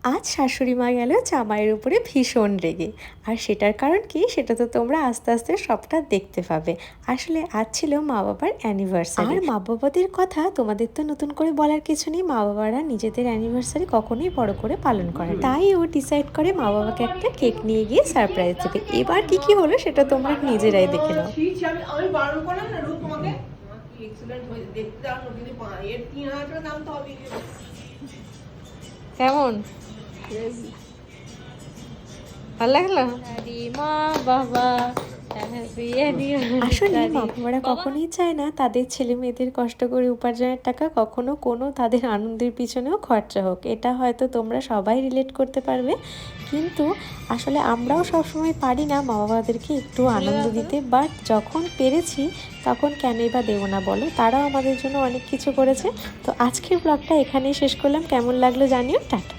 আজ শাশুড়ি মা গেল জামাইয়ের উপরে ভীষণ রেগে। আর সেটার কারণ কি সেটা তো তোমরা আস্তে আস্তে সবটা দেখতে পাবে। আসলে আজ ছিল মা বাবার অ্যানিভার্সারি। আর মা বাবাদের কথা তোমাদের তো নতুন করে বলার কিছু নেই, মা বাবারা নিজেদের অ্যানিভার্সারি কখনোই বড় করে পালন করে না। তাই ও ডিসাইড করে মা বাবাকে একটা কেক নিয়ে গিয়ে সারপ্রাইজ দেবে। এবার কি কি হলো সেটা তোমরা নিজেরাই দেখে নাও। আমি বারণ করলাম না রূপ তোমাকে, কি এক্সিলেন্ট হয়েছে দেখতে, দাও কিন্তু এর 3,000 টাকা দাম তো হবে। কেমন ভালো লাগলো? মা বাবা আসলে মা বাবারা কখনোই চায় না তাদের ছেলে মেয়েদের কষ্ট করে উপার্জনের টাকা কখনো কোনো তাদের আনন্দের পিছনেও খরচা হোক। এটা হয়তো তোমরা সবাই রিলেট করতে পারবে, কিন্তু আসলে আমরাও সবসময় পারি না মা বাবাদেরকে একটু আনন্দ দিতে। বাট যখন পেরেছি তখন কেনই বা দেবো না বলো, তারাও আমাদের জন্য অনেক কিছু করেছে। তো আজকের ব্লগটা এখানেই শেষ করলাম, কেমন লাগলো জানিও। টাটা।